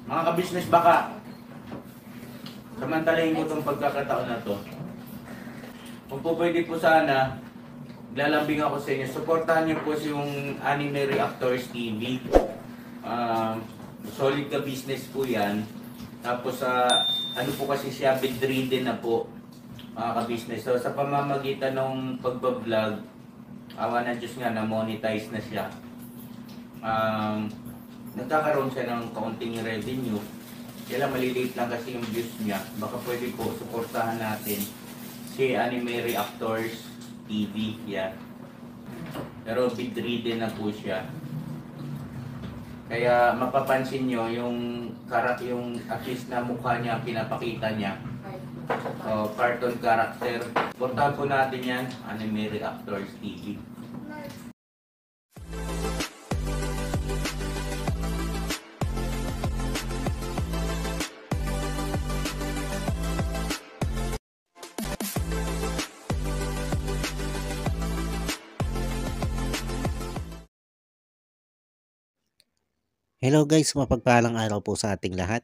Mga ka-business, baka samantalahin ko itong pagkakataon na to. Kung po pwede po sana, lalambing ako sa inyo. Supportahan niyo po yung Anime Reactors TV. Solid ka business po yan. Tapos ano po kasi siya, bedridden na po, mga ka-business. So sa pamamagitan ng pagbablog, awa ng Diyos nga, na-monetize na siya. Nagkakaroon siya ng kaunting revenue. Kaya maliliit lang kasi yung views niya. Baka pwede po, supportahan natin si Anime Reactors TV. Yan. Pero bedridden na po siya. Kaya mapapansin nyo yung at least na mukha niya, pinapakita niya. Cartoon character. Supportahan po natin yan, Anime Reactors TV. Hello guys, mapagpalang araw po sa ating lahat.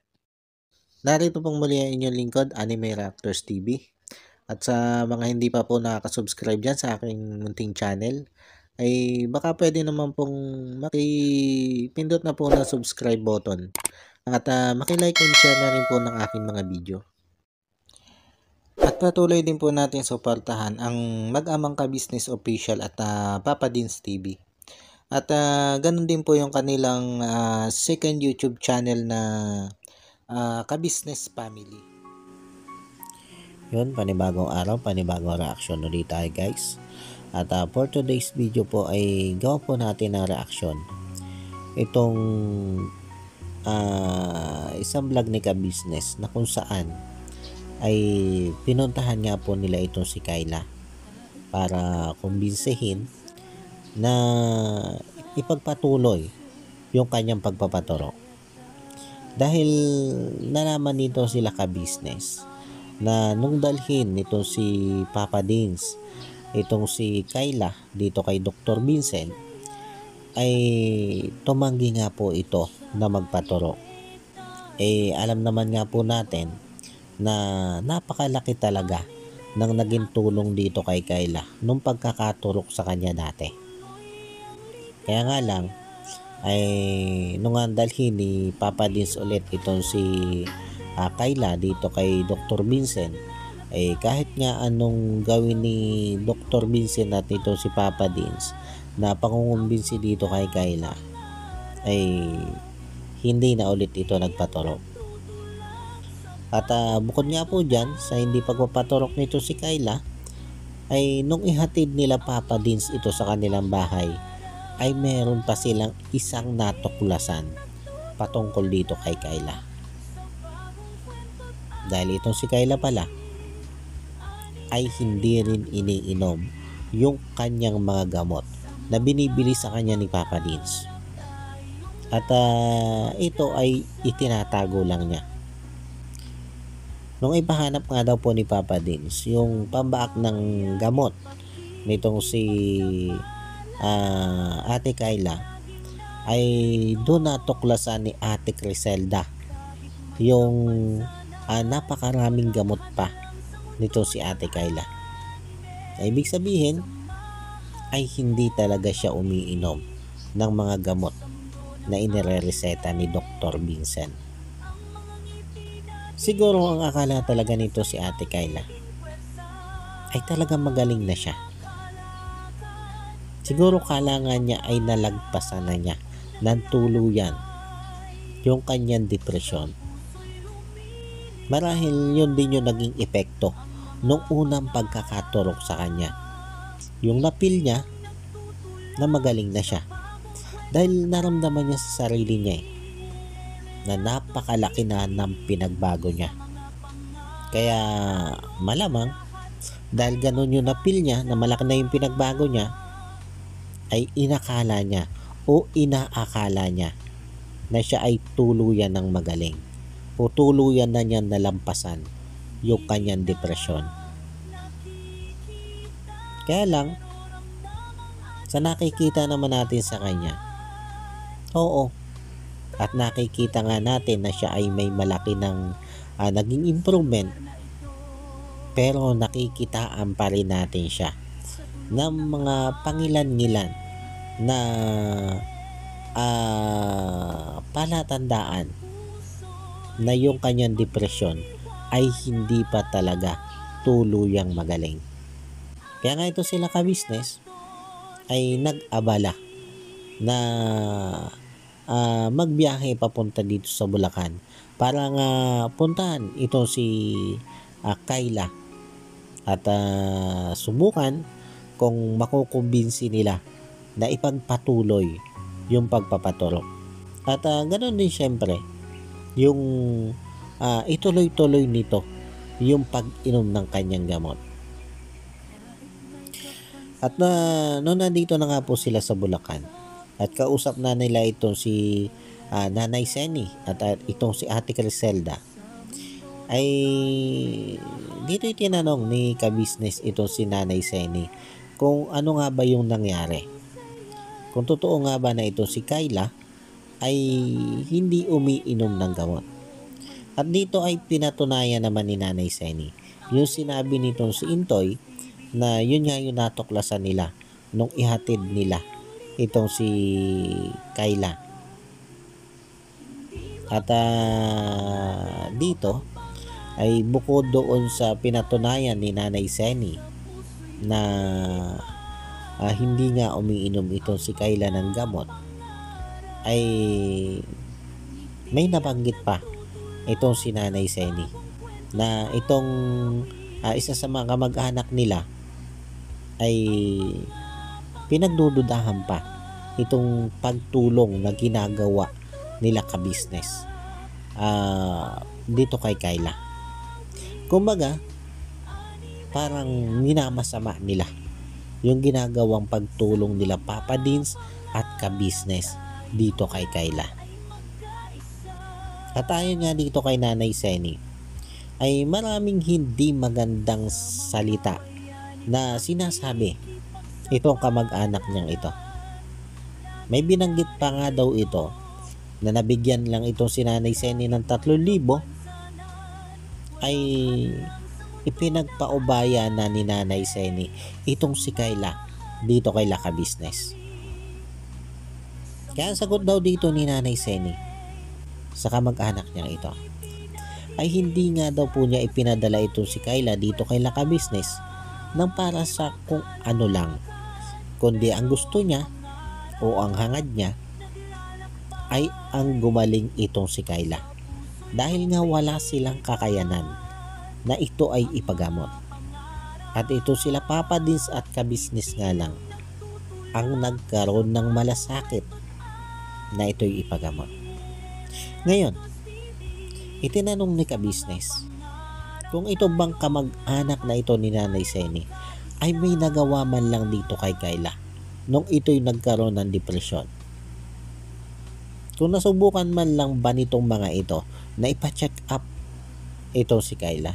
Narito pong muli ang inyong lingkod, Anime Reactors TV. At sa mga hindi pa po nakaka-subscribe dyan sa aking munting channel, ay baka pwede naman pong makipindot na po ng subscribe button. At makilike and share na rin po ng aking mga video. At patuloy din po natin suportahan ang Mag-amang Ka-Business Official at Papa Dins TV. At ganun din po yung kanilang second YouTube channel na Ka-Business Family. Yun, panibagong araw, panibagong reaction ulit tayo guys. At for today's video po ay gawa po natin ng reaction. Itong isang vlog ni Ka-Business na kung saan ay pinuntahan nga po nila itong si Kyla para kumbinsihin na ipagpatuloy yung kanyang pagpapaturo. Dahil nalaman nito sila Ka-Business na nung dalhin nitong si Papa Dins, itong si Kyla dito kay Dr. Vincent, ay tumanggi nga po ito na magpaturo. Alam naman nga po natin na napakalaki talaga ng naging tulong dito kay Kyla nung pagkakaturok sa kanya dati. Kaya nga lang, ay nung dalhin ni Papa Dins ulit itong si Kyla dito kay Dr. Vincent, ay kahit nga anong gawin ni Dr. Vincent at itong si Papa Dins na pangungumbinsi dito kay Kyla, ay hindi na ulit ito nagpaturok. At bukod nga po dyan sa hindi pagpapaturok nito si Kyla, ay nung ihatid nila Papa Dins ito sa kanilang bahay, ay meron pa silang isang natuklasan patungkol dito kay Kyla. Dahil itong si Kyla pala ay hindi rin iniinom yung kanyang mga gamot na binibili sa kanya ni Papa Dins. At ito ay itinatago lang niya. Nung ipahanap nga daw po ni Papa Dins yung pambaak ng gamot nitong si Ate Kyla, ay doon natuklasan ni Ate Criselda yung napakaraming gamot pa nito si Ate Kyla. Ibig sabihin ay hindi talaga siya umiinom ng mga gamot na inirereseta ni Dr. Vincent. Siguro ang akala talaga nito si Ate Kyla ay talagang magaling na siya. Siguro kailangan niya ay nalagpasan na niya ng tuluyan yung kanyang depresyon. Marahil yun din yung naging epekto nung unang pagkakaturok sa kanya. Yung napil niya na magaling na siya. Dahil naramdaman niya sa sarili niya na napakalaki na ng pinagbago niya. Kaya malamang dahil ganun yung napil niya na malaki na yung pinagbago niya, ay inakala niya o inaakala niya na siya ay tuluyan ng magaling o tuluyan na niya nalampasan yung kanyang depresyon. Kaya lang, sa nakikita naman natin sa kanya, oo, at nakikita nga natin na siya ay may malaki ng naging improvement, pero nakikitaan pa rin natin siya ng mga pangilan-ngilan na palatandaan na yung kanyang depresyon ay hindi pa talaga tuluyang magaling. Kaya nga ito sila ka-business ay nag-abala na magbiyahe papunta dito sa Bulacan para nga puntahan ito si Kayla at subukan kung makukumbinsi nila na ipagpatuloy yung pagpapaturo. At ganoon din syempre yung ituloy-tuloy nito yung pag-inom ng kanyang gamot. At noon nandito na nga po sila sa Bulacan at kausap na nila itong si Nanay Seni at itong si Ate Criselda, ay dito itinanong ni ka-business itong si Nanay Seni kung ano nga ba yung nangyari. Kung totoo nga ba na ito si Kayla ay hindi umiinom ng gamot. At dito ay pinatunayan naman ni Nanay Seni yung sinabi nitong si Intoy na yun nga yung natuklasan nila nung ihatid nila itong si Kayla. At dito ay bukod doon sa pinatunayan ni Nanay Seni na hindi nga umiinom itong si Kayla ng gamot, ay may nabanggit pa itong si Nanay Seni na itong isa sa mga kamag-anak nila ay pinagdududahan pa itong pagtulong na ginagawa nila ka-business dito kay Kayla. Kumbaga, parang minamasama nila yung ginagawang pagtulong nila Papa Dins at ka-business dito kay Kayla. At ayon nga dito kay Nanay Seni, ay maraming hindi magandang salita na sinasabi itong kamag-anak niyang ito. May binanggit pa nga daw ito na nabigyan lang itong si Nanay Seni ng 3,000 ay ipinagpaubaya na ni Nanay Seni itong si Kayla dito kay Laka Business. Kaya ang sagot daw dito ni Nanay Seni sa kamag-anak niya ito ay hindi nga daw po niya ipinadala itong si Kayla dito kay Laka Business nang para sa kung ano lang, kundi ang gusto niya o ang hangad niya ay ang gumaling itong si Kayla, dahil nga wala silang kakayanan na ito ay ipagamot. At ito sila Papa Dins at ka-business nga lang ang nagkaroon ng malasakit na ito'y ipagamot. Ngayon, itinanong ni ka-business kung ito bang kamag-anak na ito ni Nanay Seni ay may nagawa man lang dito kay Kayla nung ito'y nagkaroon ng depresyon. Kung nasubukan man lang ba nitong mga ito na ipa-check up ito si Kayla.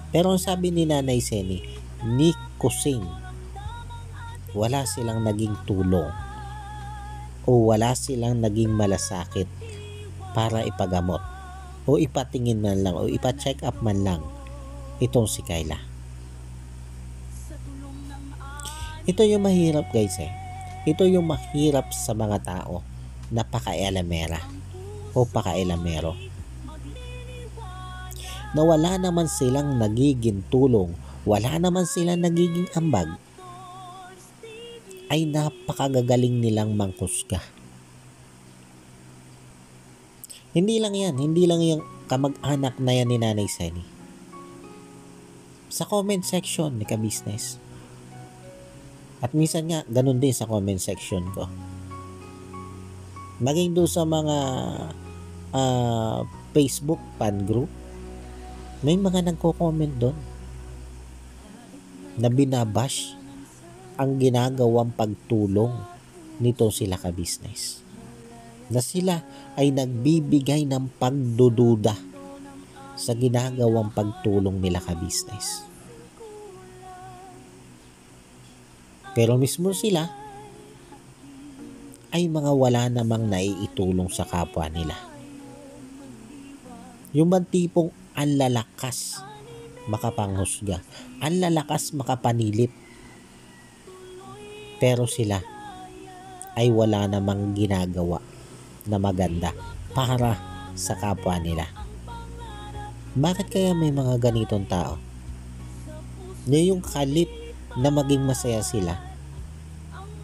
Pero ang sabi ni Nanay Seni, ni kusing, wala silang naging tulong o wala silang naging malasakit para ipagamot o ipatingin man lang o ipa-check up man lang itong si Kayla. Ito yung mahirap guys Ito yung mahirap sa mga tao na pakailamera o pakailamero, na wala naman silang nagiging tulong, wala naman silang nagiging ambag, ay napakagagaling nilang mangkusga. Hindi lang yung kamag-anak na yan ni Nanay Seni. Sa comment section ni ka-business. At minsan nga, ganun din sa comment section ko. Maging doon sa mga Facebook fan group, may mga nagko-comment doon na binabash ang ginagawang pagtulong nito sila ka-business. Na sila ay nagbibigay ng pagdududa sa ginagawang pagtulong nila ka-business. Pero mismo sila ay mga wala namang naiitulong sa kapwa nila. Yung bang tipong ang lalakas makapanghusga, ang lalakas makapanilip, pero sila ay wala namang ginagawa na maganda para sa kapwa nila. Bakit kaya may mga ganitong tao? Na yung kalip na maging masaya sila,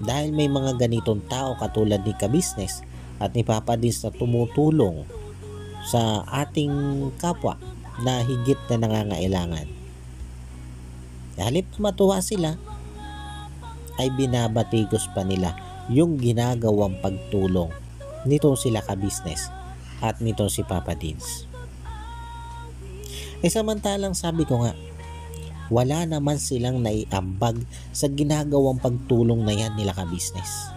dahil may mga ganitong tao katulad ni Ka-Business at ni Papa Dins na tumutulong sa ating kapwa na higit na nangangailangan. Halip matuwa sila, ay binabatikos pa nila yung ginagawang pagtulong nitong sila Ka-Business at nitong si Papa Dins. Samantalang sabi ko nga, wala naman silang naiambag sa ginagawang pagtulong na yan nila Ka-Business.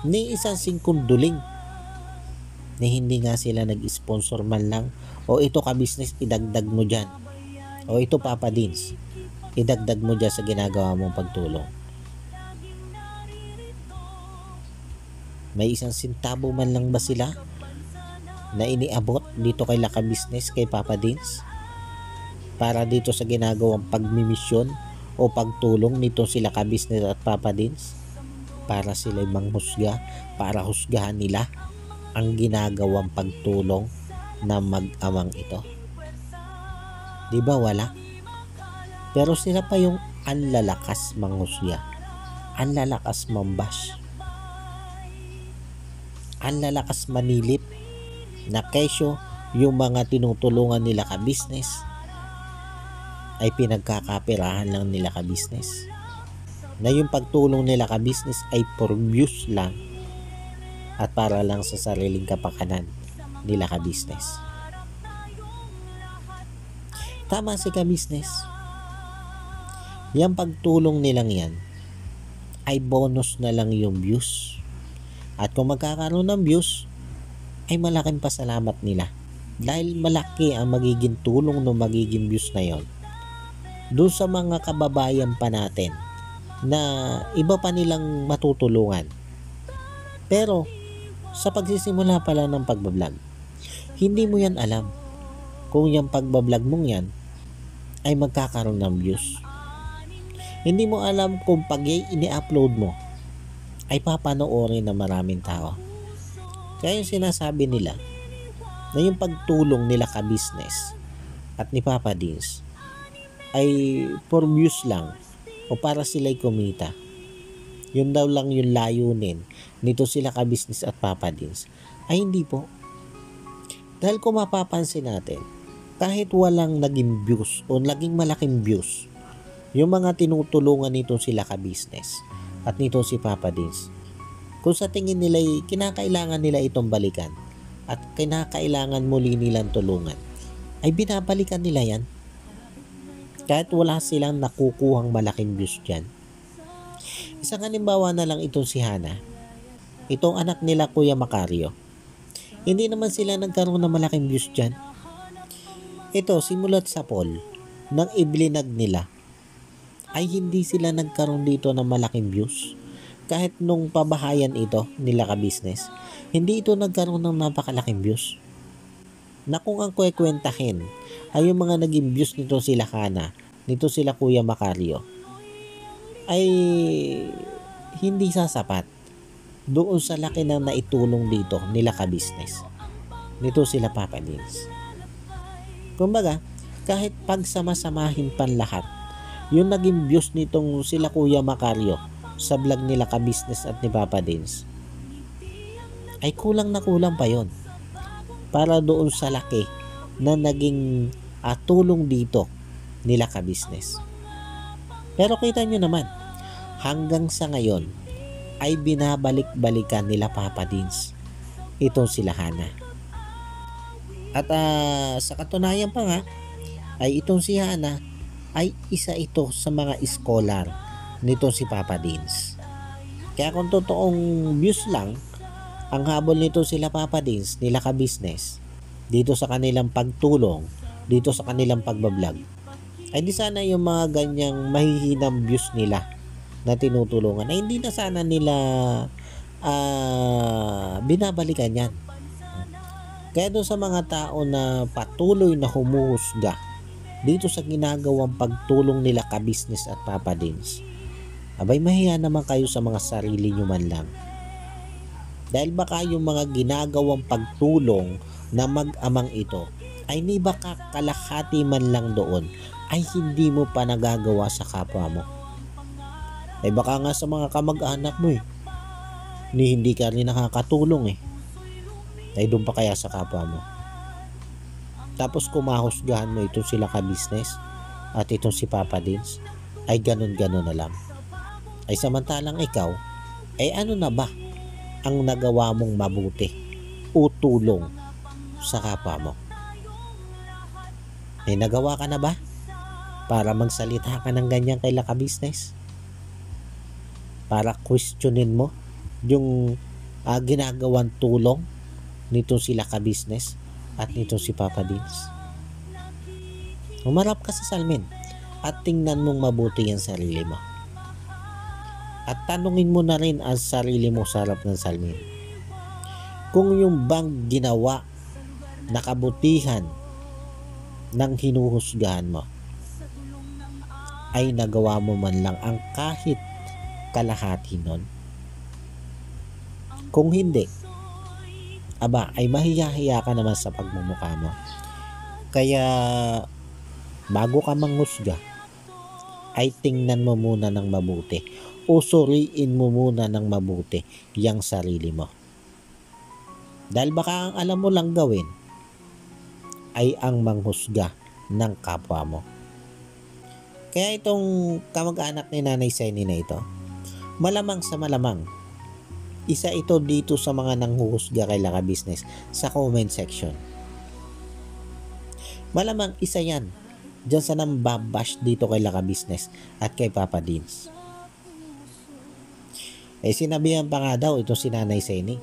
Ni isang singkunduling na hindi nga sila nag-sponsor man lang, o ito Ka-Business, idagdag mo dyan, o ito Papa Dins, idagdag mo dyan sa ginagawa mong pagtulong. May isang sintabo man lang ba sila na iniabot dito kay Ka-Business, kay Papa Dins, para dito sa ginagawang pagmimisyon o pagtulong nito sila Ka-Business at Papa Dins, para sila'y manghusga, para husgahan nila ang ginagawang pagtulong na mag-amang ito? Di ba wala? Pero sila pa yung ang lalakas manghusga, ang lalakas mambash, ang lalakas manilip, na kesyo yung mga tinutulungan nila Ka-Business ay pinagkakapirahan lang nila Ka-Business, na yung pagtulong nila Ka-Business ay for views lang at para lang sa sariling kapakanan nila Ka-Business. Tama si Ka-Business, yung pagtulong nilang yan ay bonus na lang yung views, at kung magkakaroon ng views ay malaking pasalamat nila, dahil malaki ang magiging tulong ng magiging views na yon doon sa mga kababayan pa natin na iba pa nilang matutulungan. Pero sa pagsisimula pala ng pagbablog, hindi mo yan alam kung yung pagbablog mong yan ay magkakaroon ng views. Hindi mo alam kung pag ini-upload mo ay papanoorin ng maraming tao. Kaya yung sinasabi nila na yung pagtulong nila Ka-Business at ni Papa Dins ay for views lang o para sila'y kumita. Yun daw lang yung layunin nito sila Ka-Business at Papa Dins. Ay hindi po. Dahil kung mapapansin natin, kahit walang naging views o naging malaking views yung mga tinutulungan nitong sila Ka-Business at nitong si Papa Dins, kung sa tingin nila kinakailangan nila itong balikan at kinakailangan muli nilang tulungan, ay binabalikan nila yan kahit wala silang nakukuhang malaking views dyan. Isang halimbawa na lang itong si Hana, itong anak nila Kuya Macario. Hindi naman sila nagkaroon ng malaking views dyan. Ito, simulat sa poll ng iblinag nila ay hindi sila nagkaroon dito ng malaking views. Kahit nung pabahayan ito nila Ka-Business, hindi ito nagkaroon ng napakalaking views. Na kung ang kwekwentahin ay yung mga naging views nito sila Hana, nito sila Kuya Macario, ay hindi sasapat doon sa laki ng naitulong dito nila Ka-Business, nito sila Papa Dins. Kumbaga, kahit pagsama-samahin pan lahat, yung naging views nitong sila Kuya Macario sa vlog nila Ka-Business at ni Papa Dins, ay kulang na kulang pa yon para doon sa laki na naging tulong dito nila Ka-Business. Pero kita nyo naman, hanggang sa ngayon ay binabalik-balikan nila Papa Dins itong sila Hana. At sa katunayan pa nga, ay itong si Hana ay isa ito sa mga scholar nitong si Papa Dins. Kaya kung totoong views lang ang habol nito sila Papa Dins, nila Ka-Business, dito sa kanilang pagtulong, dito sa kanilang pagbablog, ay di sana yung mga ganyang mahihinang views nila na tinutulungan ay hindi na sana nila binabalikan yan. Kaya doon sa mga tao na patuloy na humuhusga dito sa ginagawang pagtulong nila ka-business at Papa Dins, abay mahiya naman kayo sa mga sarili nyo man lang. Dahil baka yung mga ginagawang pagtulong na mag-amang ito ay ni baka kalahati man lang doon ay hindi mo pa nagagawa sa kapwa mo. Ay baka nga sa mga kamag-anak mo ni hindi ka rin nakakatulong ay doon pa kaya sa kapwa mo. Tapos kumahusgahan mo itong sila ka-business at itong si Papa Dins ay ganun-ganun na lang. Ay samantalang ikaw ay ano na ba ang nagawa mong mabuti o tulong sa kapwa mo? May nagawa ka na ba para magsalita ka ng ganyan kay ka-business? Para questionin mo yung ginagawang tulong nitong sila ka-business at nitong si Papa Dins? Humarap ka sa salamin at tingnan mong mabuti ang sarili mo. At tanungin mo na rin ang sarili mo sa harap ng salamin. Kung yung bang ginawa na kabutihan ng hinuhusgahan mo ay nagawa mo man lang ang kahit kalahati nun. Kung hindi, aba ay mahiya-hiya ka naman sa pagmumukha mo. Kaya bago ka manghusga ay tingnan mo muna ng mabuti o suriin mo muna ng mabuti yang sarili mo. Dahil baka ang alam mo lang gawin ay ang manghusga ng kapwa mo. Kaya itong kamag-anak ni Nanay Seni na ito, malamang sa malamang, isa ito dito sa mga nanghuhusga kay ka-business sa comment section. Malamang isa yan dyan sa nambabash dito kay ka-business at kay Papa Dins. Sinabihan pa nga daw itong si Nanay Seni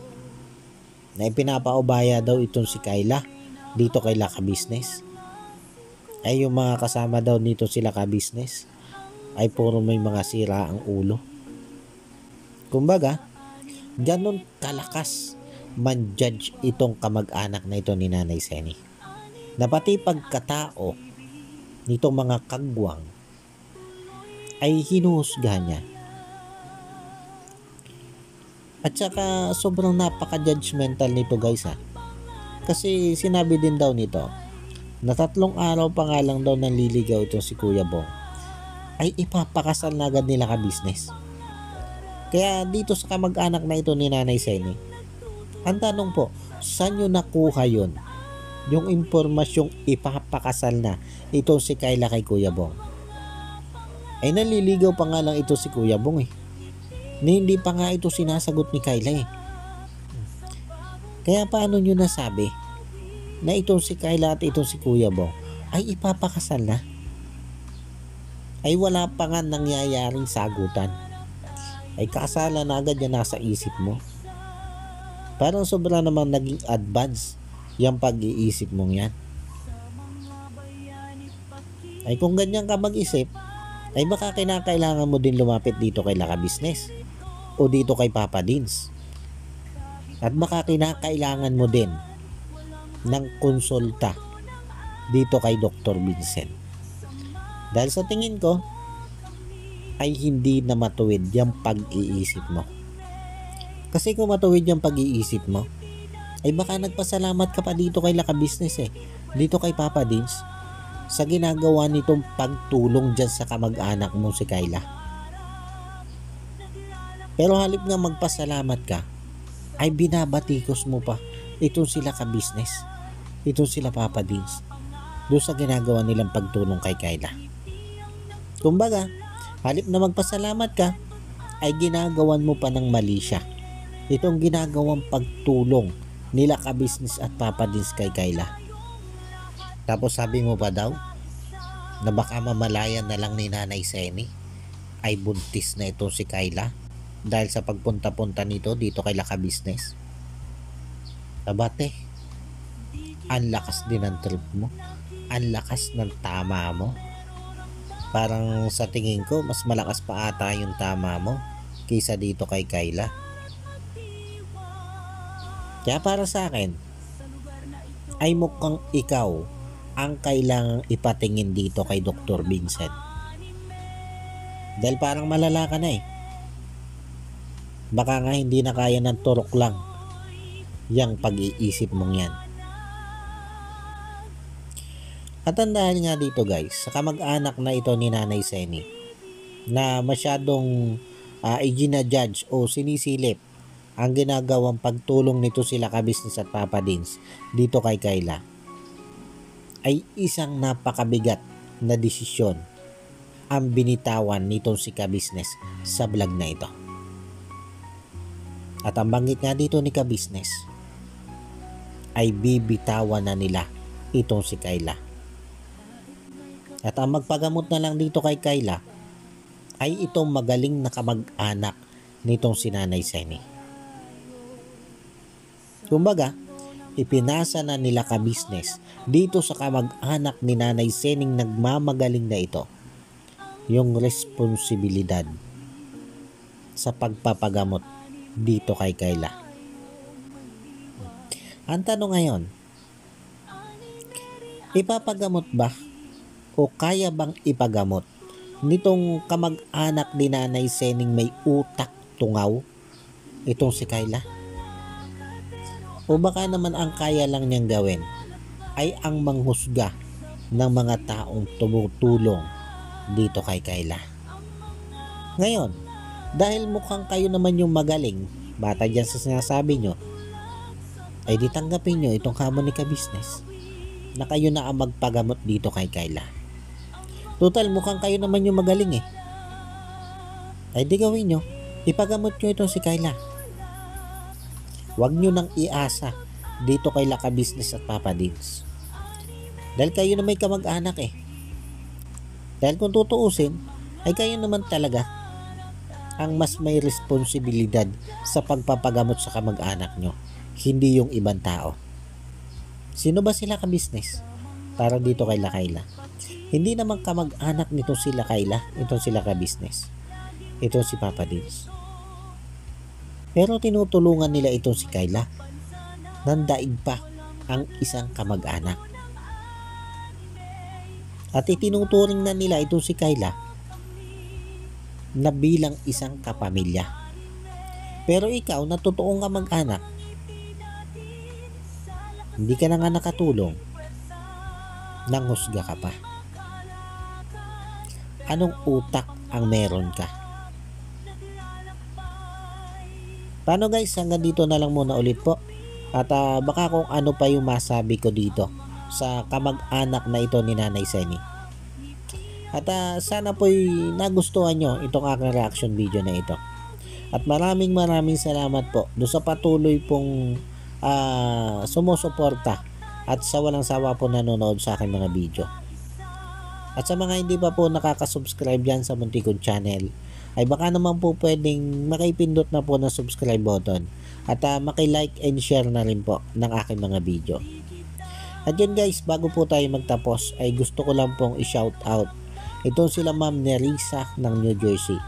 na ipinapaubaya daw itong si Kayla dito kay ka-business. Ay yung mga kasama daw nito sila ka-business ay puro may mga sira ang ulo. Kumbaga, ganon kalakas man-judge itong kamag-anak na ito ni Nanay Seni na pati pagkatao nitong mga kagwang ay hinuhusgahan niya. At saka sobrang napaka-judgmental nito guys Kasi sinabi din daw nito na 3 araw pa nga lang daw nanliligaw itong si Kuya Bong ay ipapakasal na agad nila ka-business. Kaya dito sa kamag-anak na ito ni Nanay Seni, ang tanong po, saan nyo nakuha yun? Yung impormasyong ipapakasal na itong si Kayla kay Kuya Bong. Ay naliligaw pa nga lang ito si Kuya Bong hindi pa nga ito sinasagot ni Kayla Kaya paano nyo nasabi na itong si Kayla at itong si Kuya Bong ay ipapakasal na? Ay wala pa nga nangyayaring sagutan. Ay kasalan na agad yan nasa isip mo. Parang sobra naman naging advance yung pag-iisip mong yan. Ay kung ganyan ka mag-isip, ay baka kinakailangan mo din lumapit dito kay ka-business o dito kay Papa Dins. At baka kinakailangan mo din ng konsulta dito kay Dr. Vincent. Dahil sa tingin ko ay hindi na matuwid yung pag-iisip mo. Kasi kung matuwid yung pag-iisip mo, ay baka nagpasalamat ka pa dito kay ka-business dito kay Papa Dins sa ginagawa nitong pagtulong dyan sa kamag-anak mo si Kayla. Pero halip nga magpasalamat ka, ay binabatikos mo pa itong sila ka-business, itong sila Papa Dins, doon sa ginagawa nilang pagtulong kay Kayla. Kumbaga, halip na magpasalamat ka, ay ginagawan mo pa ng mali siya. Itong ginagawang pagtulong nila ka-business at Papa Dins kay Kayla. Tapos sabi mo pa daw, na baka mamalayan na lang ni Nanay Seni, ay buntis na itong si Kayla dahil sa pagpunta-punta nito dito kay ka-business. Abate, ang lakas din ng trip mo, ang lakas ng tama mo. Parang sa tingin ko, mas malakas pa ata yung tama mo kaysa dito kay Kyla. Kaya para sa akin, ay mukhang ikaw ang kailangang ipatingin dito kay Dr. Vincent. Dahil parang malala ka na eh. Baka nga hindi na kaya ng turok lang yang pag-iisip mong yan. At tandaan nga dito guys, sa kamag-anak na ito ni Nanay Seni na masyadong i-judge o sinisilip ang ginagawang pagtulong nito sila ka-business at Papa Dins dito kay Kyla, ay isang napakabigat na desisyon ang binitawan nitong si ka-business sa vlog na ito. At ang banggit nga dito ni ka-business ay bibitawan na nila itong si Kyla. At ang magpagamot na lang dito kay Kyla ay itong magaling na kamag-anak nitong si Nanay Seni. Kumbaga, ipinasa na nila ka-business dito sa kamag-anak ni Nanay Sening nagmamagaling na ito yung responsibilidad sa pagpapagamot dito kay Kyla. Ang tanong ngayon, ipapagamot ba o kaya bang ipagamot nitong kamag-anak ni Nanay Sening may utak tungaw itong si Kyla? O baka naman ang kaya lang niyang gawin ay ang manghusga ng mga taong tumutulong dito kay Kyla. Ngayon, dahil mukhang kayo naman yung magaling, bata dyan sa sinasabi nyo, ay di tanggapin nyo itong hamon ni ka-business na kayo na ang magpagamot dito kay Kyla. Total, mukhang kayo naman yung magaling eh. Ay di gawin nyo, ipagamot nyo itong si Kyla. Huwag nyo nang iasa dito kay Laka Business at Papa Dins. Dahil kayo na may kamag-anak eh. Dahil kung tutuusin, ay kayo naman talaga ang mas may responsibilidad sa pagpapagamot sa kamag-anak nyo, hindi yung ibang tao. Sino ba sila ka-business para dito kay Kyla? Hindi naman kamag-anak nitong sila Kyla, itong sila ka-business. Itong si Papa Dins. Pero tinutulungan nila itong si Kyla. Nandaig pa ang isang kamag-anak. At itinuturing na nila itong si Kyla na bilang isang kapamilya. Pero ikaw na totoong kamag-anak, hindi ka na nga nakatulong, nanghusga ka pa. Anong utak ang meron ka? Paano guys, hanggang dito na lang muna ulit po. At baka kung ano pa yung masabi ko dito sa kamag-anak na ito ni Nanay Seni. At sana po'y nagustuhan nyo itong aking reaction video na ito. At maraming salamat po doon sa patuloy pong sumusuporta at sa walang sawa po nanonood sa aking mga video. At sa mga hindi pa po nakaka-subscribe dyan sa muntik kong channel, ay baka naman po pwedeng makipindot na po ng subscribe button at maki-like and share na rin po ng aking mga video. At yun guys, bago po tayo magtapos ay gusto ko lang pong i-shout out itong sila Ma'am Nerissa ng New Jersey.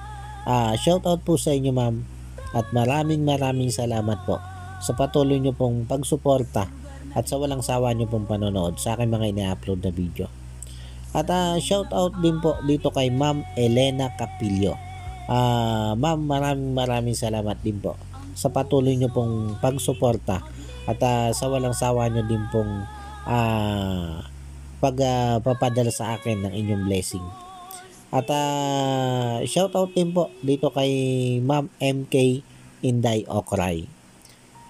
Shout out po sa inyo ma'am at maraming salamat po sa patuloy nyo pong pagsuporta at sa walang sawa nyo pong panonood sa aking mga ina-upload na video. At shout out din po dito kay Ma'am Elena Capillo. Ma'am, maraming salamat din po sa patuloy nyo pong pagsuporta at sa walang sawa nyo din pong pagpapadala sa akin ng inyong blessing. At shout out din po dito kay Ma'am MK Inday Okray.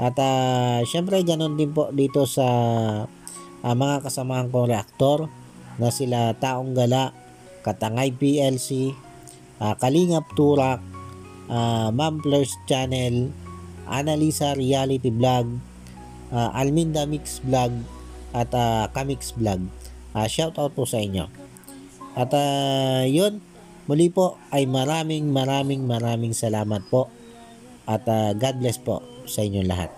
At syempre ganun din po dito sa mga kasamahan kong reaktor na sila Taong Gala, Katangay PLC, Kalingap Turak, Ma'am Fleurs Channel, Annalisa Reality Vlog, Alminda Mix Vlog, at Kamix Vlog. Shout out po sa inyo. At yun, muli po ay maraming salamat po. At God bless po sa inyong lahat.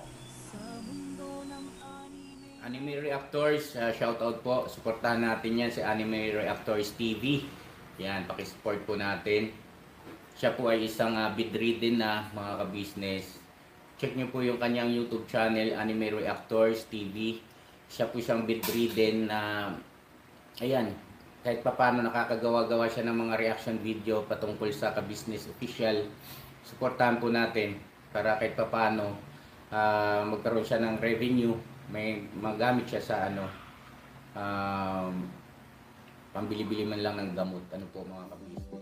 Anime Reactors, shout out po. Suportahan natin yan si Anime Reactors TV. Yan, pakisupport po natin. Siya po ay isang bedridden na mga ka-business. Check nyo po yung kanyang YouTube channel, Anime Reactors TV. Siya po isang bedridden na, ayan, kahit papano nakakagawa-gawa siya ng mga reaction video patungkol sa ka-business official. Suportahan po natin para kahit papano magkaroon siya ng revenue, may magamit siya sa pambili-bili man lang ng gamot. Ano po mga kabis.